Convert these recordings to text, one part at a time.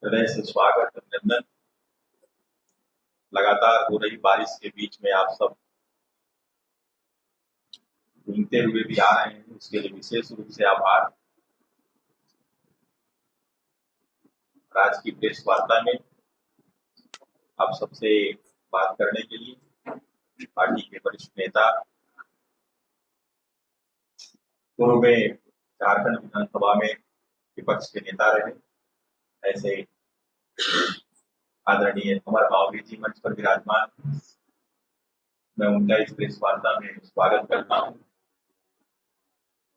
हृदय से स्वागत अभिनंदन। लगातार हो रही बारिश के बीच में आप सब घूमते हुए भी आ रहे हैं, उसके लिए विशेष रूप से आभार। आज की प्रेस वार्ता में आप सबसे बात करने के लिए पार्टी के वरिष्ठ नेता, पूर्व में झारखंड विधानसभा में विपक्ष के नेता रहे, ऐसे आदरणीय अमर बावरी जी मंच पर विराजमान। मैं उनका इस प्रेस वार्ता में स्वागत करता हूँ।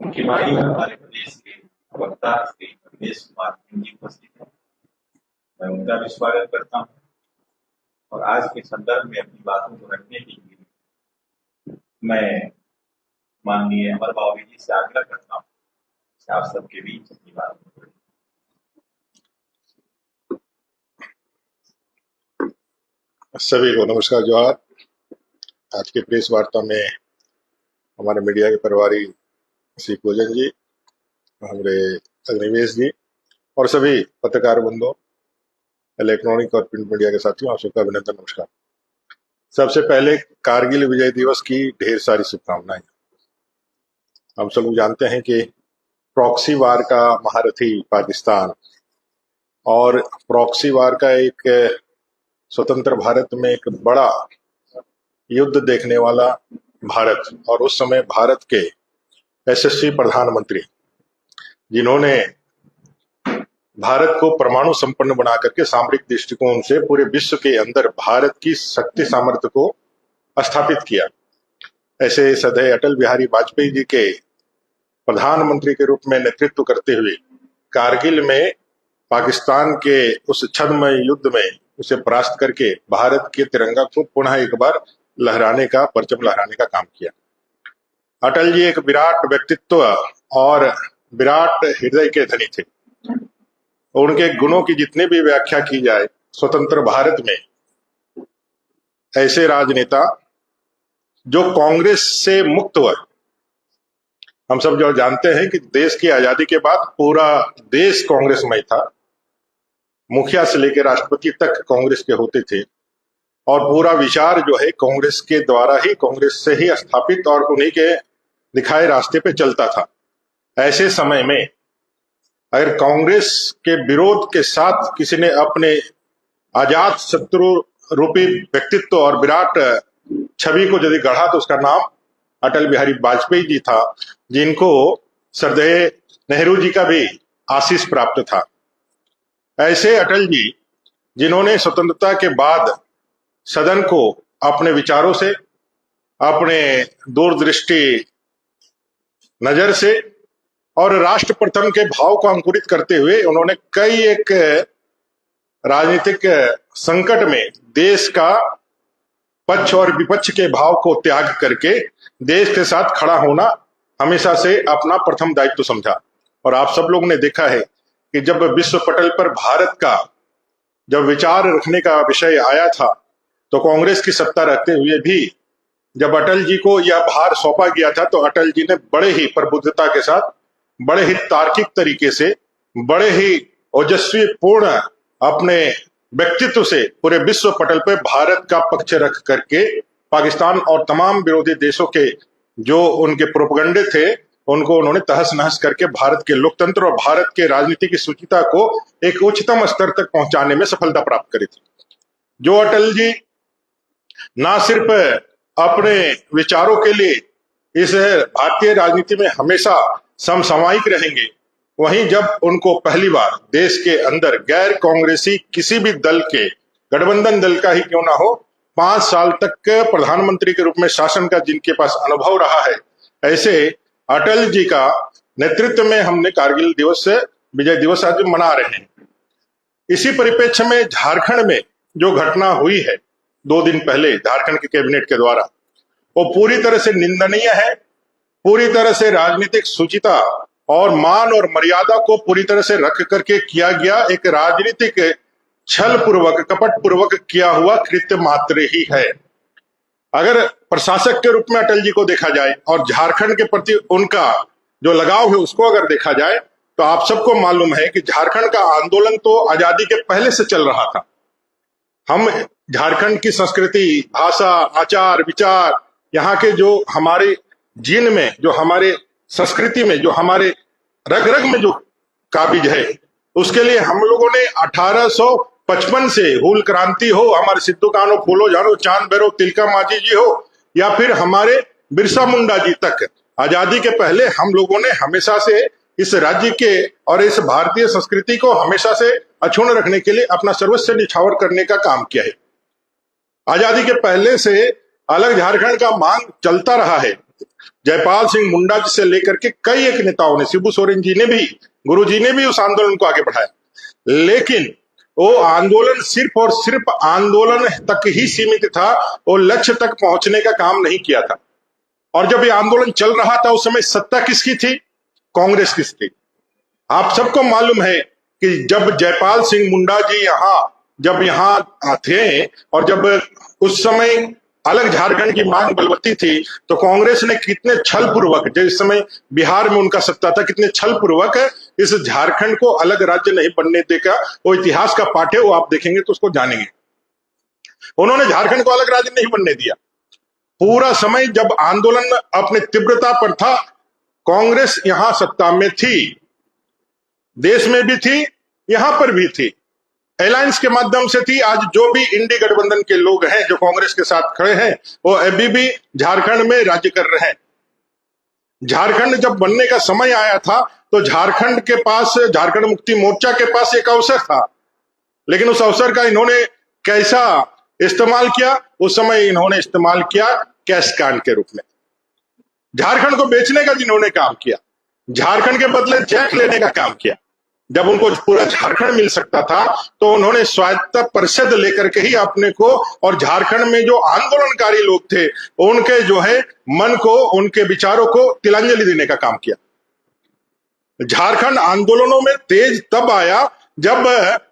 उनकी वाणी में हमारे प्रदेश के वक्ता श्री अखिलेश कुमार सिंह जी उपस्थित हैं। मैं उनका भी स्वागत करता हूँ और आज के संदर्भ में अपनी बातों को रखने के लिए मैं माननीय अमर बावरी जी से आग्रह करता हूँ कि आप सबके बीच अपनी बातों को सभी को नमस्कार, जोहार। आज की प्रेस वार्ता में हमारे मीडिया के प्रभारी श्री पूजन जी, हमारे अग्निवेश जी और सभी पत्रकार बंधुओं, इलेक्ट्रॉनिक और प्रिंट मीडिया के साथियों, आप सबका अभिनंदन, नमस्कार। सबसे पहले कारगिल विजय दिवस की ढेर सारी शुभकामनाएं। हम सब लोग जानते हैं कि प्रॉक्सी वार का महारथी पाकिस्तान और प्रॉक्सी वार का एक स्वतंत्र भारत में एक बड़ा युद्ध देखने वाला भारत, और उस समय भारत के यशस्वी प्रधानमंत्री जिन्होंने भारत को परमाणु संपन्न बना करके सामरिक दृष्टिकोण से पूरे विश्व के अंदर भारत की शक्ति सामर्थ्य को स्थापित किया, ऐसे सदैव अटल बिहारी वाजपेयी जी के प्रधानमंत्री के रूप में नेतृत्व करते हुए कारगिल में पाकिस्तान के उस छद्मय युद्ध में उसे परास्त करके भारत के तिरंगा को पुनः एक बार लहराने का, परचम लहराने का काम किया। अटल जी एक विराट व्यक्तित्व और विराट हृदय के धनी थे। उनके गुणों की जितनी भी व्याख्या की जाए, स्वतंत्र भारत में ऐसे राजनेता जो कांग्रेस से मुक्त हुआ। हम सब जो जानते हैं कि देश की आजादी के बाद पूरा देश कांग्रेसमय था, मुखिया से लेकर राष्ट्रपति तक कांग्रेस के होते थे और पूरा विचार जो है कांग्रेस के द्वारा ही, कांग्रेस से ही स्थापित और उन्हीं के दिखाए रास्ते पे चलता था। ऐसे समय में अगर कांग्रेस के विरोध के साथ किसी ने अपने आजाद शत्रु रूपी व्यक्तित्व और विराट छवि को यदि गढ़ा तो उसका नाम अटल बिहारी वाजपेयी जी था, जिनको श्रद्धेय नेहरू जी का भी आशीष प्राप्त था। ऐसे अटल जी जिन्होंने स्वतंत्रता के बाद सदन को अपने विचारों से, अपने दूरदृष्टि नजर से और राष्ट्र प्रथम के भाव को अंकुरित करते हुए उन्होंने कई एक राजनीतिक संकट में देश का पक्ष और विपक्ष के भाव को त्याग करके देश के साथ खड़ा होना हमेशा से अपना प्रथम दायित्व समझा। और आप सब लोग ने देखा है कि जब विश्व पटल पर भारत का जब विचार रखने का विषय आया था तो कांग्रेस की सत्ता रहते हुए भी जब अटल जी को यह भार सौंपा गया था तो अटल जी ने बड़े ही प्रबुद्धता के साथ, बड़े ही तार्किक तरीके से, बड़े ही ओजस्वी पूर्ण अपने व्यक्तित्व से पूरे विश्व पटल पर भारत का पक्ष रख करके पाकिस्तान और तमाम विरोधी देशों के जो उनके प्रोपगंडे थे उनको उन्होंने तहस नहस करके भारत के लोकतंत्र और भारत के राजनीति की शुचिता को एक उच्चतम स्तर तक पहुंचाने में सफलता प्राप्त करी थी। जो अटल जी ना सिर्फ अपने विचारों के लिए इस भारतीय राजनीति में हमेशा समसामयिक रहेंगे, वहीं जब उनको पहली बार देश के अंदर गैर कांग्रेसी किसी भी दल के, गठबंधन दल का ही क्यों ना हो, 5 साल तक प्रधानमंत्री के रूप में शासन का जिनके पास अनुभव रहा है, ऐसे अटल जी का नेतृत्व में हमने कारगिल दिवस, विजय दिवस आज मना रहे हैं। इसी परिप्रेक्ष्य में झारखंड में जो घटना हुई है 2 दिन पहले झारखंड के कैबिनेट के द्वारा, वो पूरी तरह से निंदनीय है। पूरी तरह से राजनीतिक शुचिता और मान और मर्यादा को पूरी तरह से रख करके किया गया एक राजनीतिक छल पूर्वक, कपट पूर्वक किया हुआ कृत्य मात्र ही है। अगर प्रशासक के रूप में अटल जी को देखा जाए और झारखंड के प्रति उनका जो लगाव है उसको अगर देखा जाए तो आप सबको मालूम है कि झारखंड का आंदोलन तो आजादी के पहले से चल रहा था। हम झारखंड की संस्कृति, भाषा, आचार विचार, यहाँ के जो हमारे जीन में, जो हमारे संस्कृति में, जो हमारे रग रग में जो काबिज है, उसके लिए हम लोगों ने 1855 से हूल क्रांति हो, हमारे सिद्धू कान्हू फूलो जानो चांद भैरव तिलका मांझी जी हो, या फिर हमारे बिरसा मुंडा जी तक, आजादी के पहले हम लोगों ने हमेशा से इस राज्य के और इस भारतीय संस्कृति को हमेशा से अक्षुण्ण रखने के लिए अपना सर्वस्व निछावर करने का काम किया है। आजादी के पहले से अलग झारखंड का मांग चलता रहा है। जयपाल सिंह मुंडा जी से लेकर के कई एक नेताओं ने, शिबू सोरेन जी ने भी, गुरु जी ने भी उस आंदोलन को आगे बढ़ाया, लेकिन वो आंदोलन सिर्फ और सिर्फ आंदोलन तक ही सीमित था, वो लक्ष्य तक पहुंचने का काम नहीं किया था। और जब ये आंदोलन चल रहा था उस समय सत्ता किसकी थी? कांग्रेस की थी। आप सबको मालूम है कि जब जयपाल सिंह मुंडा जी जब यहाँ थे और जब उस समय अलग झारखंड की मांग बलवती थी, तो कांग्रेस ने कितने छल पूर्वक, जिस समय बिहार में उनका सत्ता था, कितने छल पूर्वक इस झारखंड को अलग राज्य नहीं बनने देगा। वो इतिहास का पाठ है, वो आप देखेंगे तो उसको जानेंगे। उन्होंने झारखंड को अलग राज्य नहीं बनने दिया। पूरा समय जब आंदोलन अपने तीव्रता पर था, कांग्रेस यहां सत्ता में थी, देश में भी थी, यहां पर भी थी, अलायंस के माध्यम से थी। आज जो भी इंडी गठबंधन के लोग हैं जो कांग्रेस के साथ खड़े हैं, वो अभी भी झारखंड में राज्य कर रहे हैं। झारखंड जब बनने का समय आया था तो झारखंड के पास, झारखंड मुक्ति मोर्चा के पास एक अवसर था, लेकिन उस अवसर का इन्होंने कैसा इस्तेमाल किया? उस समय इन्होंने इस्तेमाल किया कैश कांड के रूप में। झारखंड को बेचने का जिन्होंने काम किया, झारखंड के बदले जैक लेने का काम किया। जब उनको पूरा झारखंड मिल सकता था तो उन्होंने स्वायत्तता परिषद लेकर के ही अपने को, और झारखंड में जो आंदोलनकारी लोग थे उनके जो है मन को, उनके विचारों को तिलांजलि देने का काम किया। झारखंड आंदोलनों में तेज तब आया जब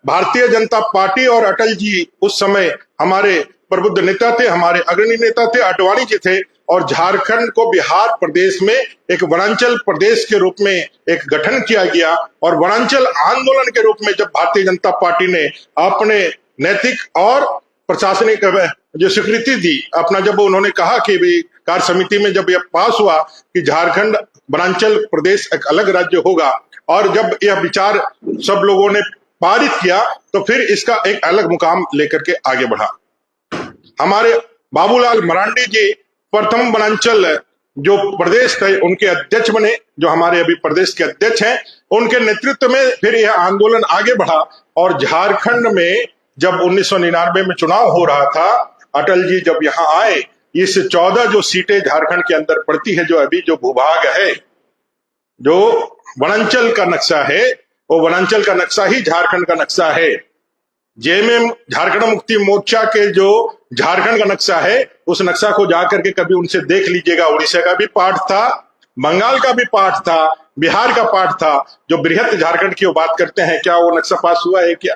भारतीय जनता पार्टी और अटल जी उस समय हमारे प्रबुद्ध नेता थे, हमारे अग्रणी नेता थे, आडवाणी जी थे, और झारखंड को बिहार प्रदेश में एक वनांचल प्रदेश के रूप में एक गठन किया गया। और वनांचल आंदोलन के रूप में जब भारतीय जनता पार्टी ने अपने नैतिक और प्रशासनिक जो स्वीकृति दी, अपना जब उन्होंने कहा कि भी कार्य समिति में जब यह पास हुआ कि झारखंड वनांचल प्रदेश एक अलग राज्य होगा, और जब यह विचार सब लोगों ने पारित किया, तो फिर इसका एक अलग मुकाम लेकर के आगे बढ़ा। हमारे बाबूलाल मरांडी जी प्रथम वनांचल जो प्रदेश थे उनके अध्यक्ष बने, जो हमारे अभी प्रदेश के अध्यक्ष हैं, उनके नेतृत्व में फिर यह आंदोलन आगे बढ़ा। और झारखंड में जब 1999 में चुनाव हो रहा था, अटल जी जब यहाँ आए, इस 14 जो सीटें झारखंड के अंदर पड़ती है, जो अभी जो भूभाग है, जो वनांचल का नक्शा है, वो वनांचल का नक्शा ही झारखंड का नक्शा है। जेएमएम झारखंड मुक्ति मोर्चा के जो झारखंड का नक्शा है, उस नक्शा को जाकर के कभी उनसे देख लीजिएगा। उड़ीसा का भी पार्ट था, बंगाल का भी पार्ट था, बिहार का पार्ट था। जो बृहत झारखंड की वो बात करते हैं, क्या वो नक्शा पास हुआ है क्या?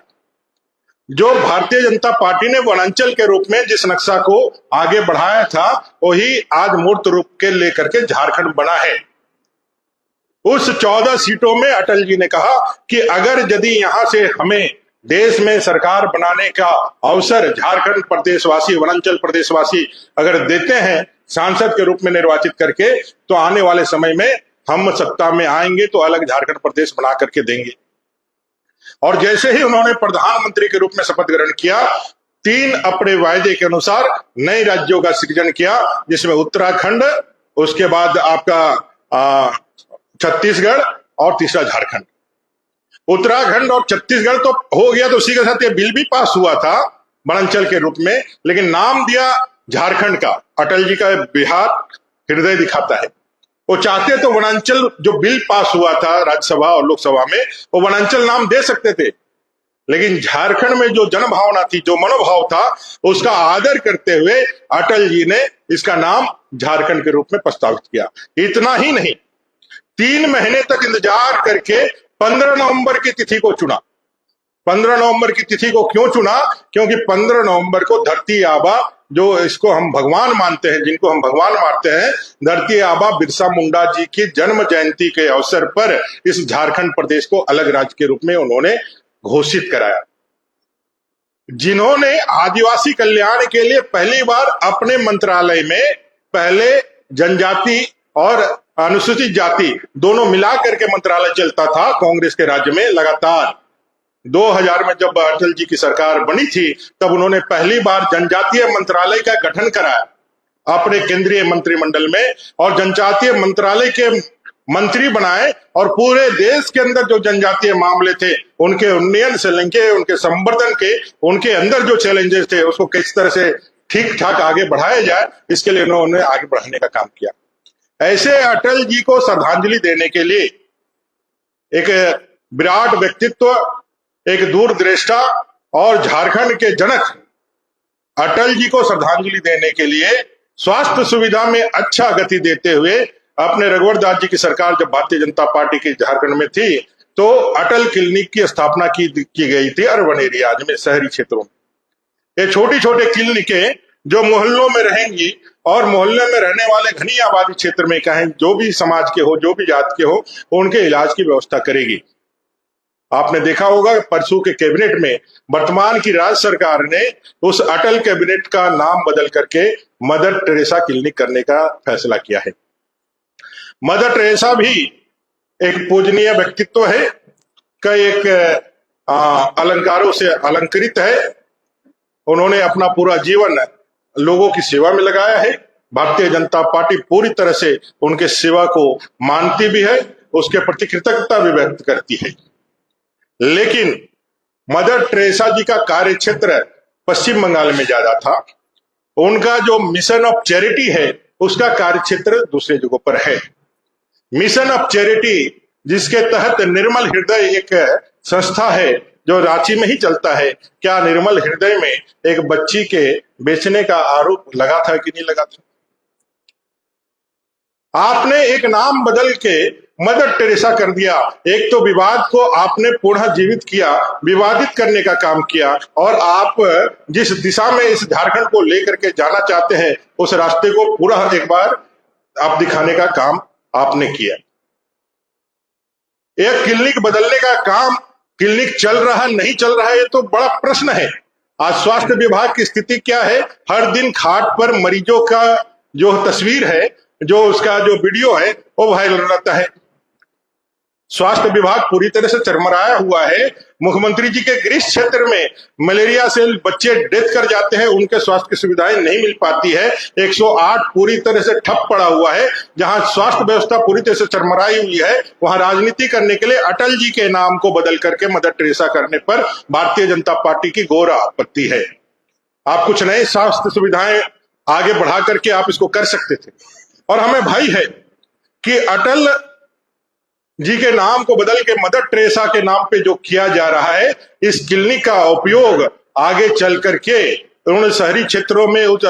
जो भारतीय जनता पार्टी ने वनांचल के रूप में जिस नक्शा को आगे बढ़ाया था, वही आज मूर्त रूप के लेकर के झारखंड बना है। उस 14 सीटों में अटल जी ने कहा कि अगर यदि यहां से हमें देश में सरकार बनाने का अवसर झारखंड प्रदेशवासी, वनांचल प्रदेशवासी अगर देते हैं सांसद के रूप में निर्वाचित करके, तो आने वाले समय में हम सत्ता में आएंगे तो अलग झारखंड प्रदेश बना करके देंगे। और जैसे ही उन्होंने प्रधानमंत्री के रूप में शपथ ग्रहण किया, 3 अपने वायदे के अनुसार नए राज्यों का सृजन किया, जिसमें उत्तराखंड, उसके बाद आपका छत्तीसगढ़ और तीसरा झारखंड। उत्तराखंड और छत्तीसगढ़ तो हो गया, तो उसी के साथ ये बिल भी पास हुआ था वनांचल के रूप में, लेकिन नाम दिया झारखंड का। अटल जी का बिहार हृदय दिखाता है। वो चाहते तो वनांचल, जो बिल पास हुआ था राज्यसभा और लोकसभा में, वो वनांचल नाम दे सकते थे, लेकिन झारखंड में जो जनभावना थी, जो मनोभाव था, उसका आदर करते हुए अटल जी ने इसका नाम झारखंड के रूप में प्रस्तावित किया। इतना ही नहीं, 3 महीने तक इंतजार करके 15 नवंबर की तिथि को चुना। 15 नवंबर की तिथि को क्यों चुना? क्योंकि 15 नवंबर को धरती आबा जो इसको हम भगवान मानते हैं, जिनको हम भगवान मानते हैं, धरती आबा बिरसा मुंडा जी की जन्म जयंती के अवसर पर इस झारखंड प्रदेश को अलग राज्य के रूप में उन्होंने घोषित कराया। जिन्होंने आदिवासी कल्याण के लिए पहली बार अपने मंत्रालय में पहले जनजाति और अनुसूचित जाति दोनों मिला करके मंत्रालय चलता था कांग्रेस के राज्य में लगातार। 2000 में जब अटल जी की सरकार बनी थी तब उन्होंने पहली बार जनजातीय मंत्रालय का गठन कराया अपने केंद्रीय मंत्रिमंडल में, और जनजातीय मंत्रालय के मंत्री बनाए, और पूरे देश के अंदर जो जनजातीय मामले थे उनके उन्नयन से लेके उनके संवर्धन के, उनके अंदर जो चैलेंजेस थे उसको किस तरह से ठीक ठाक आगे बढ़ाया जाए, इसके लिए उन्होंने आगे बढ़ाने का काम किया। ऐसे अटल जी को श्रद्धांजलि देने के लिए एक विराट व्यक्तित्व, एक दूरदृष्टा और झारखंड के जनक अटल जी को श्रद्धांजलि देने के लिए स्वास्थ्य सुविधा में अच्छा गति देते हुए अपने रघुवर दास जी की सरकार जब भारतीय जनता पार्टी की झारखंड में थी तो अटल क्लिनिक की स्थापना की गई थी अर्बन एरियाज में, शहरी क्षेत्रों में। ये छोटी छोटे क्लिनिकें जो मोहल्लों में रहेंगी और मोहल्ले में रहने वाले घनी आबादी क्षेत्र में कहें जो भी समाज के हो, जो भी जात के हो, उनके इलाज की व्यवस्था करेगी। आपने देखा होगा परसों के कैबिनेट में वर्तमान की राज्य सरकार ने उस अटल कैबिनेट का नाम बदल करके मदर टेरेसा क्लिनिक करने का फैसला किया है। मदर टेरेसा भी एक पूजनीय व्यक्तित्व है, कई एक अलंकारों से अलंकृत है। उन्होंने अपना पूरा जीवन लोगों की सेवा में लगाया है। भारतीय जनता पार्टी पूरी तरह से उनके सेवा को मानती भी है, उसके प्रति कृतज्ञता भी व्यक्त करती है। लेकिन मदर टेरेसा जी का कार्य क्षेत्र पश्चिम बंगाल में ज्यादा था। उनका जो मिशन ऑफ चैरिटी है उसका कार्य क्षेत्र दूसरे जगहों पर है। मिशन ऑफ चैरिटी जिसके तहत निर्मल हृदय एक संस्था है जो रांची में ही चलता है। क्या निर्मल हृदय में एक बच्ची के बेचने का आरोप लगा था कि नहीं लगा था? आपने एक नाम बदल के मदर टेरेसा कर दिया। एक तो विवाद को आपने पुनः जीवित किया, विवादित करने का काम किया, और आप जिस दिशा में इस झारखंड को लेकर के जाना चाहते हैं उस रास्ते को पूरा एक बार आप दिखाने का काम आपने किया। एक क्लिनिक बदलने का काम, क्लिनिक चल रहा नहीं चल रहा है ये तो बड़ा प्रश्न है। आज स्वास्थ्य विभाग की स्थिति क्या है? हर दिन खाट पर मरीजों का जो तस्वीर है, जो उसका जो वीडियो है वो वायरल रहता है। स्वास्थ्य विभाग पूरी तरह से चरमराया हुआ है। मुख्यमंत्री जी के गृह क्षेत्र में मलेरिया से बच्चे डेथ कर जाते हैं, उनके स्वास्थ्य की सुविधाएं नहीं मिल पाती है। 108 पूरी तरह से ठप पड़ा हुआ है। जहां स्वास्थ्य व्यवस्था पूरी तरह से चरमराई हुई है वहां राजनीति करने के लिए अटल जी के नाम को बदल करके मदर टेरेसा करने पर भारतीय जनता पार्टी की घोर आपत्ति है। आप कुछ नए स्वास्थ्य सुविधाएं आगे बढ़ा करके आप इसको कर सकते थे। और हमें भय है कि अटल जी के नाम को बदल के मदर टेरेसा के नाम पे जो किया जा रहा है, इस क्लिनिक का उपयोग आगे चल करके उन्होंने शहरी क्षेत्रों में उस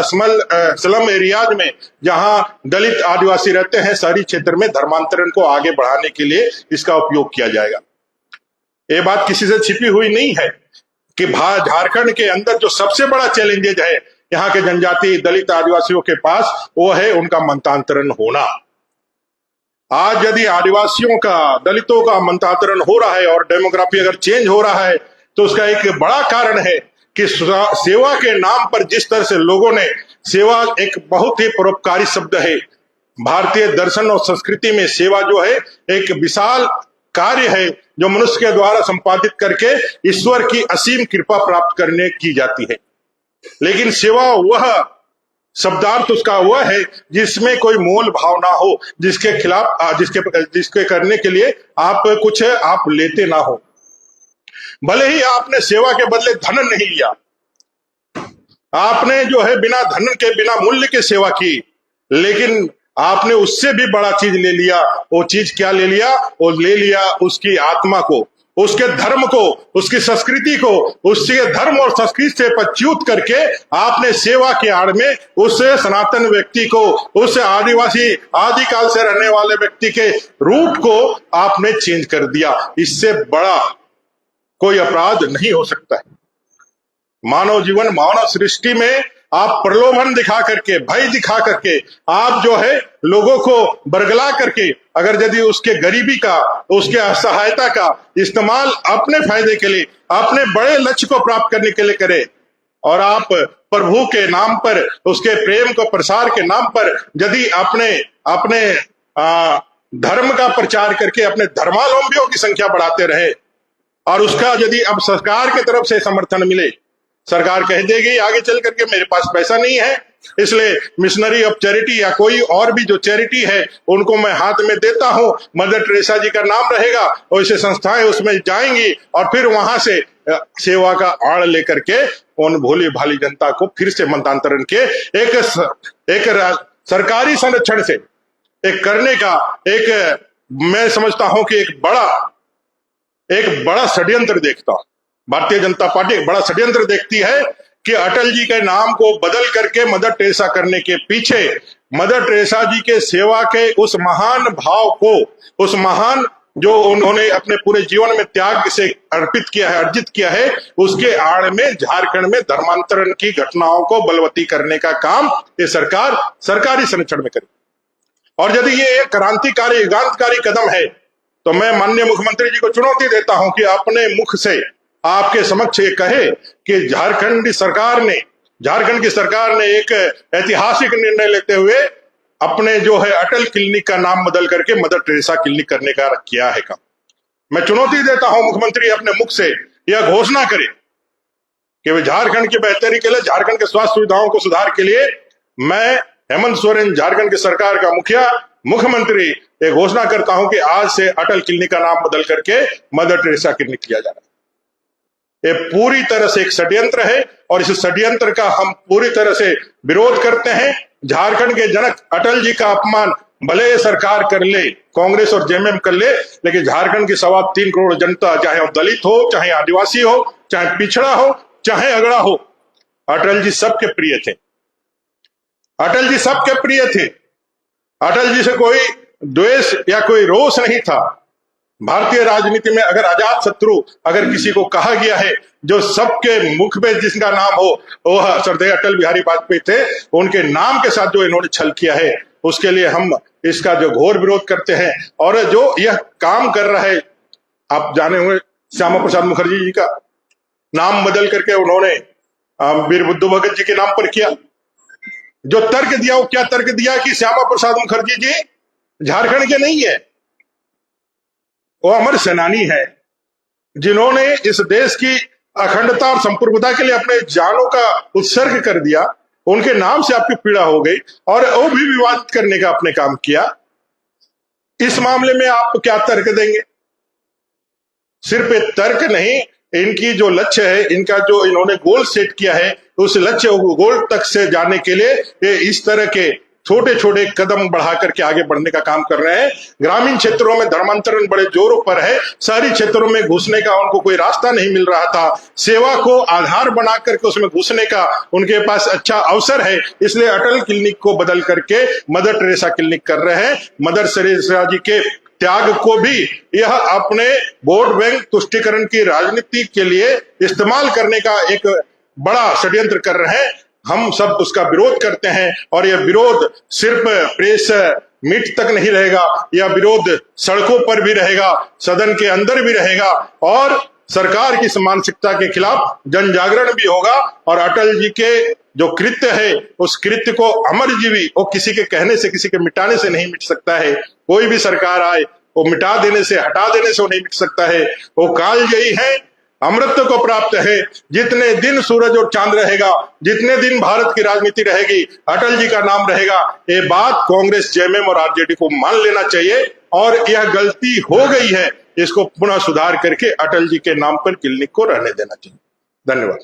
स्लम एरियाज में जहां दलित आदिवासी रहते हैं, शहरी क्षेत्र में धर्मांतरण को आगे बढ़ाने के लिए इसका उपयोग किया जाएगा। ये बात किसी से छिपी हुई नहीं है कि झारखंड के अंदर जो सबसे बड़ा चैलेंजेज है यहाँ के जनजाति दलित आदिवासियों के पास, वो है उनका मंतांतरण होना। आज यदि आदिवासियों का, दलितों का मंतांतरण हो रहा है और डेमोग्राफी अगर चेंज हो रहा है तो उसका एक बड़ा कारण है कि सेवा के नाम पर जिस तरह से लोगों ने, सेवा एक बहुत ही परोपकारी शब्द है। भारतीय दर्शन और संस्कृति में सेवा जो है एक विशाल कार्य है जो मनुष्य के द्वारा संपादित करके ईश्वर की असीम कृपा प्राप्त करने की जाती है। लेकिन सेवा वह शब्दार्थ उसका वह है जिसमें कोई मोल भाव ना हो, जिसके खिलाफ जिसके करने के लिए आप कुछ आप लेते ना हो। भले ही आपने सेवा के बदले धन नहीं लिया, आपने जो है बिना धन के, बिना मूल्य के सेवा की, लेकिन आपने उससे भी बड़ा चीज ले लिया। वो चीज क्या ले लिया? वो ले लिया उसकी आत्मा को, उसके धर्म को, उसकी संस्कृति को, उसके धर्म और संस्कृति से पच्युत करके आपने सेवा के आड़ में उस सनातन व्यक्ति को, उस आदिवासी आदिकाल से रहने वाले व्यक्ति के रूट को आपने चेंज कर दिया। इससे बड़ा कोई अपराध नहीं हो सकता है। मानव जीवन, मानव सृष्टि में आप प्रलोभन दिखा करके, भय दिखा करके, आप जो है लोगों को बरगला करके, अगर यदि उसके गरीबी का, उसके असहायता का इस्तेमाल अपने फायदे के लिए, अपने बड़े लक्ष्य को प्राप्त करने के लिए करे, और आप प्रभु के नाम पर, उसके प्रेम को प्रसार के नाम पर यदि अपने धर्म का प्रचार करके अपने धर्मावलंबियों की संख्या बढ़ाते रहे, और उसका यदि अब सरकार की तरफ से समर्थन मिले, सरकार कह देगी आगे चल करके मेरे पास पैसा नहीं है, इसलिए मिशनरी ऑफ चैरिटी या कोई और भी जो चैरिटी है उनको मैं हाथ में देता हूं, मदर टेरेसा जी का नाम रहेगा, और ऐसे संस्थाएं उसमें जाएंगी और फिर वहां से सेवा का आड़ लेकर के उन भोली भाली जनता को फिर से मतांतरण के एक सरकारी संरक्षण से एक करने का मैं समझता हूं कि एक बड़ा षड्यंत्र देखता हूं। भारतीय जनता पार्टी एक बड़ा षड्यंत्र देखती है कि अटल जी के नाम को बदल करके मदर टेरेसा करने के पीछे मदर टेरेसा जी के सेवा के उस महान भाव को, उस महान जो उन्होंने अपने पूरे जीवन में त्याग से अर्पित किया है, अर्जित किया है, उसके आड़ में झारखंड में धर्मांतरण की घटनाओं को बलवती करने का काम ये सरकार सरकारी संरक्षण में करे। और यदि ये एक क्रांतिकारी, युगांतकारी कदम है तो मैं माननीय मुख्यमंत्री जी को चुनौती देता हूं कि अपने मुख से आपके समक्ष ये कहे कि झारखंड की सरकार ने एक ऐतिहासिक निर्णय लेते हुए अपने जो है अटल क्लिनिक का नाम बदल करके मदर टेरेसा क्लिनिक करने का किया है काम। मैं चुनौती देता हूं मुख्यमंत्री अपने मुख से यह घोषणा करे कि वे झारखंड की बेहतरी के लिए, झारखंड के स्वास्थ्य सुविधाओं को सुधार के लिए, मैं हेमंत सोरेन झारखंड की सरकार का मुख्यमंत्री ये घोषणा करता हूं कि आज से अटल क्लिनिक का नाम बदल करके मदर टेरेसा क्लिनिक किया जा रहा है। ये पूरी तरह से एक षड्यंत्र है और इस षड्यंत्र का हम पूरी तरह से विरोध करते हैं। झारखंड के जनक अटल जी का अपमान भले सरकार कर ले, कांग्रेस और जेएमएम कर ले, लेकिन झारखंड की 3.25 करोड़ जनता, चाहे वो दलित हो, चाहे आदिवासी हो, चाहे पिछड़ा हो, चाहे अगड़ा हो, अटल जी सबके प्रिय थे। अटल जी सबके प्रिय थे। अटल जी से कोई द्वेष या कोई रोष नहीं था। भारतीय राजनीति में अगर अजात शत्रु अगर किसी को कहा गया है, जो सबके मुख पे जिसका नाम हो, वह श्रद्धेय अटल बिहारी वाजपेयी थे। उनके नाम के साथ जो इन्होंने छल किया है, उसके लिए हम इसका जो घोर विरोध करते हैं। और जो यह काम कर रहा है, आप जाने हुए श्यामा प्रसाद मुखर्जी जी का नाम बदल करके उन्होंने वीर बुद्धू भगत जी के नाम पर किया। जो तर्क दिया, वो क्या तर्क दिया कि श्यामा प्रसाद मुखर्जी जी झारखंड के नहीं है, वो अमर सेनानी है, जिन्होंने इस देश की अखंडता और संप्रभुता के लिए अपने जानों का उत्सर्ग कर दिया। उनके नाम से आपकी पीड़ा हो गई और वो भी विवादित करने का आपने काम किया। इस मामले में आप क्या तर्क देंगे? सिर्फ एक तर्क नहीं, इनकी जो लक्ष्य है, इनका जो इन्होंने गोल सेट किया है, उस लक्ष्य गोल तक से जाने के लिए ये इस तरह के छोटे छोटे कदम बढ़ा करके आगे बढ़ने का काम कर रहे हैं। ग्रामीण क्षेत्रों में धर्मांतरण बड़े जोरों पर है, शहरी क्षेत्रों में घुसने का उनको कोई रास्ता नहीं मिल रहा था। सेवा को आधार बना करके उसमें घुसने का उनके पास अच्छा अवसर है, इसलिए अटल क्लिनिक को बदल करके मदर टेरेसा क्लिनिक कर रहे हैं। मदर टेरेसा जी के त्याग को भी यह अपने वोट बैंक तुष्टीकरण की राजनीति के लिए इस्तेमाल करने का एक बड़ा षड्यंत्र कर रहे हैं। हम सब उसका विरोध करते हैं और यह विरोध सिर्फ प्रेस मीट तक नहीं रहेगा, यह विरोध सड़कों पर भी रहेगा, सदन के अंदर भी रहेगा और सरकार की मानसिकता के खिलाफ जन जागरण भी होगा। और अटल जी के जो कृत्य है, उस कृत्य को अमरजीवी, वो किसी के कहने से, किसी के मिटाने से नहीं मिट सकता है। कोई भी सरकार आए, वो मिटा देने से, हटा देने से वो नहीं मिट सकता है। वो कालजयी है, अमृत को प्राप्त है। जितने दिन सूरज और चांद रहेगा, जितने दिन भारत की राजनीति रहेगी, अटल जी का नाम रहेगा। ये बात कांग्रेस, जेएमएम और आरजेडी को मान लेना चाहिए और यह गलती हो गई है, इसको पुनः सुधार करके अटल जी के नाम पर क्लिनिक को रहने देना चाहिए। धन्यवाद।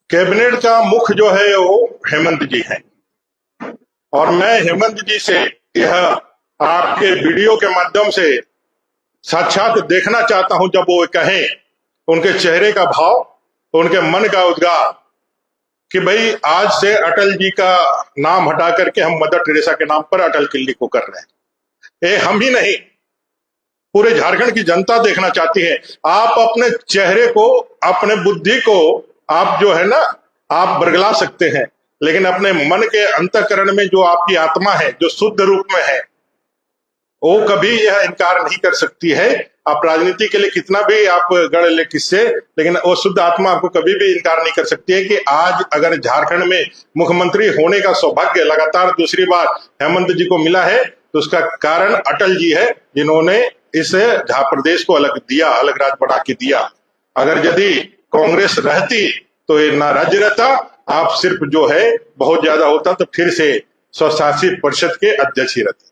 कैबिनेट का मुख्य जो है वो हेमंत जी हैं और मैं हेमंत जी से यह आपके वीडियो के माध्यम से साक्षात देखना चाहता हूं, जब वो कहें, उनके चेहरे का भाव, उनके मन का उद्गार कि भाई आज से अटल जी का नाम हटा करके हम मदर टेरेसा के नाम पर अटल क्लिनिक को कर रहे हैं। ये हम ही नहीं, पूरे झारखंड की जनता देखना चाहती है। आप अपने चेहरे को, अपने बुद्धि को आप जो है ना, आप बरगला सकते हैं, लेकिन अपने मन के अंतःकरण में जो आपकी आत्मा है, जो शुद्ध रूप में है, वो कभी यह इनकार नहीं कर सकती है। आप राजनीति के लिए कितना भी आप गढ़ ले किससे, लेकिन वो शुद्ध आत्मा आपको कभी भी इनकार नहीं कर सकती है कि आज अगर झारखंड में मुख्यमंत्री होने का सौभाग्य लगातार दूसरी बार हेमंत जी को मिला है, तो उसका कारण अटल जी है, जिन्होंने इस प्रदेश को अलग दिया, अलग राज्य बना के दिया। अगर यदि कांग्रेस रहती तो ये ना राज्य रहता, आप सिर्फ जो है बहुत ज्यादा होता तो फिर से स्वशासी परिषद के अध्यक्ष ही रहते।